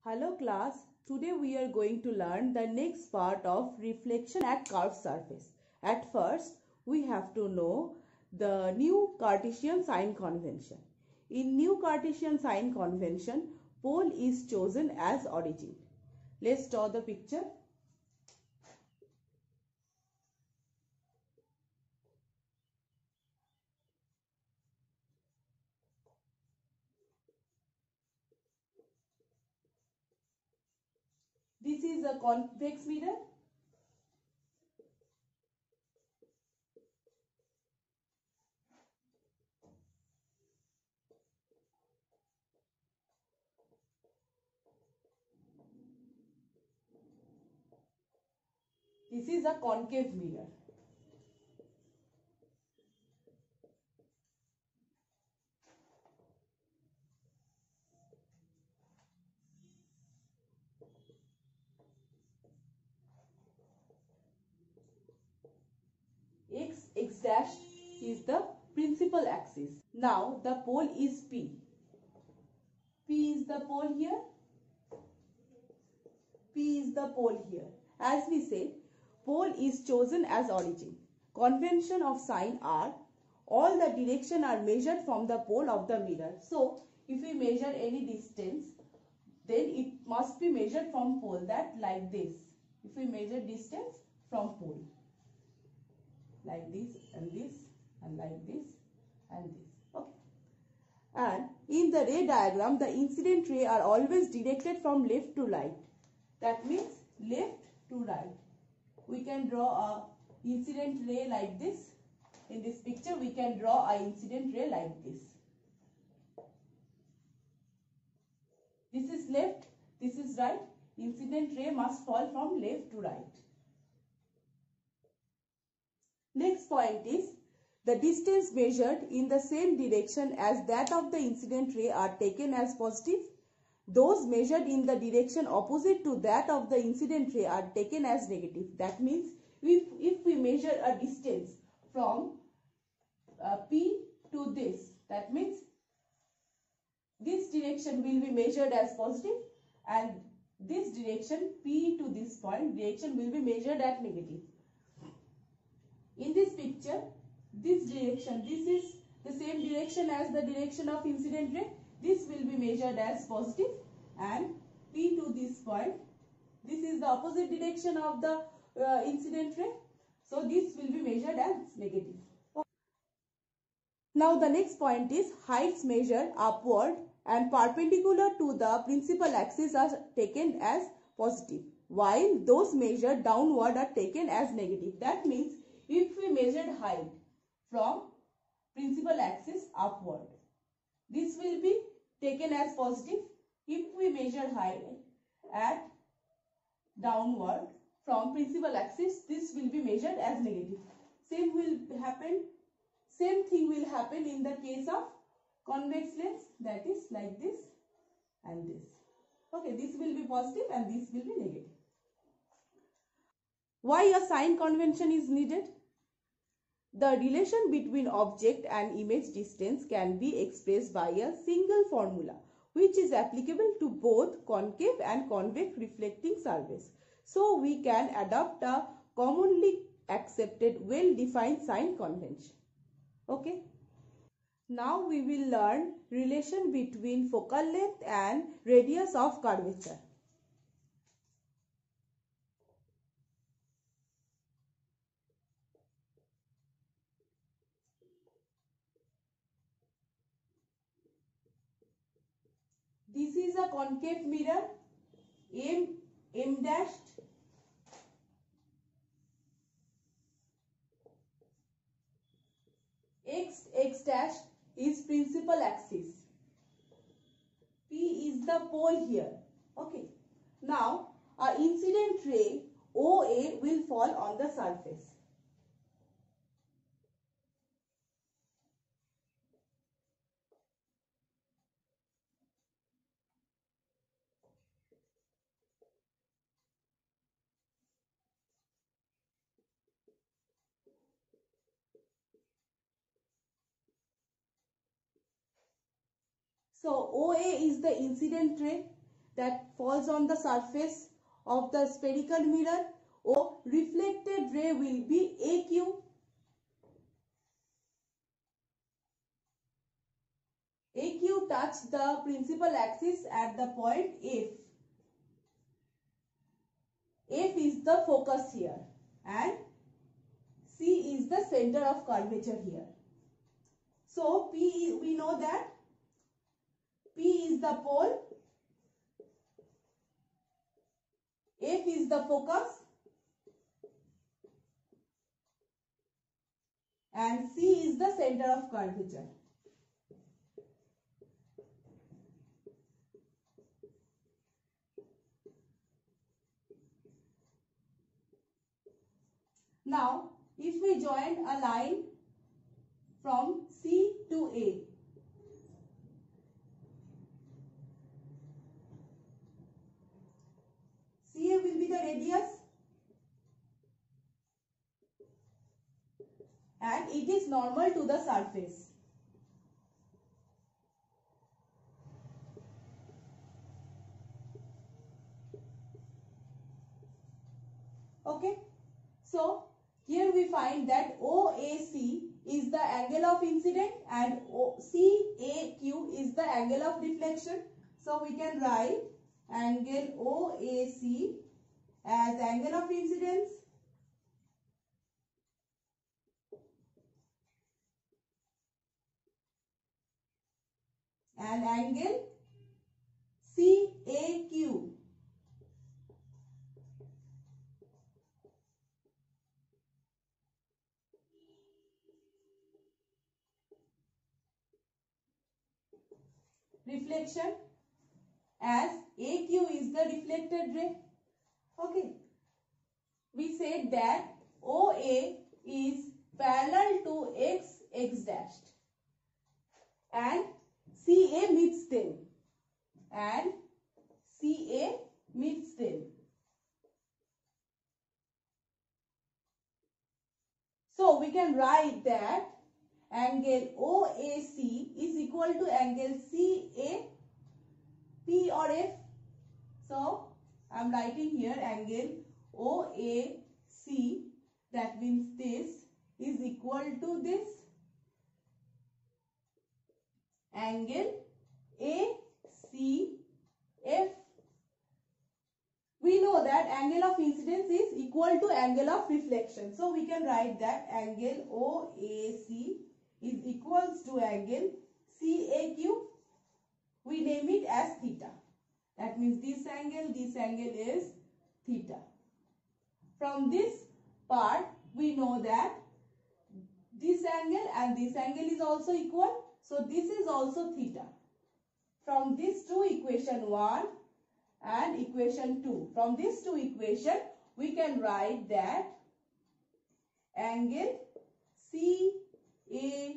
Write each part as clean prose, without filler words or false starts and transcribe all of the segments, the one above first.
Hello class, today we are going to learn the next part of reflection at curved surface. At first, we have to know the new Cartesian sign convention. In new Cartesian sign convention, pole is chosen as origin. Let's draw the picture. This is a convex mirror. This is a concave mirror. X dash is the principal axis. Now the pole is P. P is the pole here. P is the pole here. As we said, pole is chosen as origin. Convention of sign are all the direction are measured from the pole of the mirror. So, if we measure any distance, then it must be measured from pole, that like this. If we measure distance from pole, like this and this and like this and this. Okay. And in the ray diagram, the incident ray are always directed from left to right. That means left to right. We can draw a incident ray like this. In this picture, we can draw a incident ray like this. This is left, this is right. Incident ray must fall from left to right. Next point is, the distance measured in the same direction as that of the incident ray are taken as positive. Those measured in the direction opposite to that of the incident ray are taken as negative. That means if we measure a distance from P to this, that means this direction will be measured as positive and this direction P to this point direction will be measured as negative. In this picture, this direction, this is the same direction as the direction of incident ray. This will be measured as positive and P to this point, this is the opposite direction of the incident ray. So this will be measured as negative. Okay. Now the next point is, heights measured upward and perpendicular to the principal axis are taken as positive, while those measured downward are taken as negative. That means if we measured height from principal axis upward, this will be taken as positive. If we measure height at downward from principal axis, this will be measured as negative. Same thing will happen in the case of convex lens, that is like this and this. Okay, this will be positive and this will be negative. Why a sign convention is needed? The relation between object and image distance can be expressed by a single formula, which is applicable to both concave and convex reflecting surface. So we can adopt a commonly accepted, well-defined sign convention. Okay. Now we will learn relation between focal length and radius of curvature. This is a concave mirror, M dashed. X dash is principal axis. P is the pole here. Okay. Now, a incident ray OA will fall on the surface. So OA is the incident ray. that falls on the surface of the spherical mirror. O reflected ray will be AQ. AQ touch the principal axis at the point F. F is the focus here and C is the center of curvature here. So P, we know that P is the pole, F is the focus and C is the center of curvature. Now, if we join a line from C to A, CA will be the radius and it is normal to the surface. Okay, so here we find that OAC is the angle of incident and CAQ is the angle of deflection. So we can write angle OAC as angle of incidence and angle CAQ reflection, as AQ is the reflected ray. Okay, we said that OA is parallel to X dashed and CA meets them and CA meets them. So we can write that angle OAC is equal to angle CA, P or F. So I am writing here angle OAC, that means this is equal to this angle ACF. We know that angle of incidence is equal to angle of reflection. So we can write that angle OAC is equals to angle CAQ. We name it as theta. That means this angle is theta. From this part, we know that this angle and this angle is also equal. So this is also theta. From these two, equation 1 and equation 2. From these two equations, we can write that angle CAF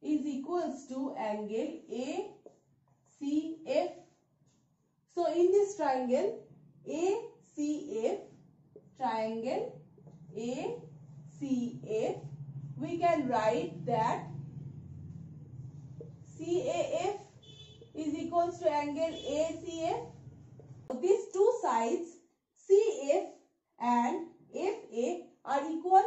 is equals to angle ACF. So in this triangle ACF, we can write that CAF is equals to angle ACF. These two sides CF and FA are equal.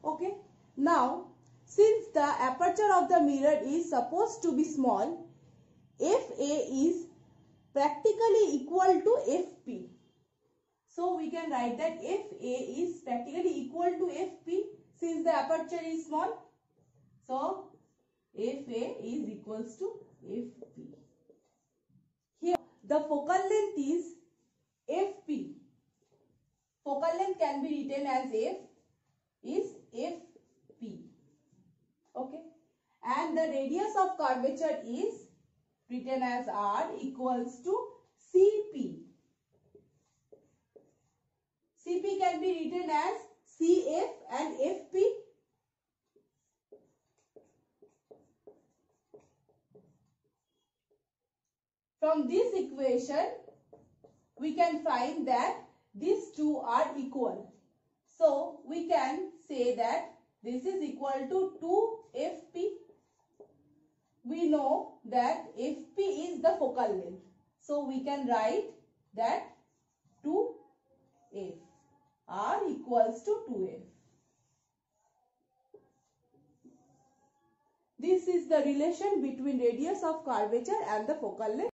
Okay. Now, since the aperture of the mirror is supposed to be small, FA is practically equal to FP. So we can write that FA is practically equal to FP since the aperture is small. So FA is equals to FP. Here the focal length is FP. Focal length can be written as F is FP. Okay. And the radius of curvature is written as R equals to CP. CP can be written as CF and FP. From this equation, we can find that these two are equal. So we can say that this is equal to 2fp. We know that fp is the focal length. So we can write that 2f. R equals to 2f. This is the relation between radius of curvature and the focal length.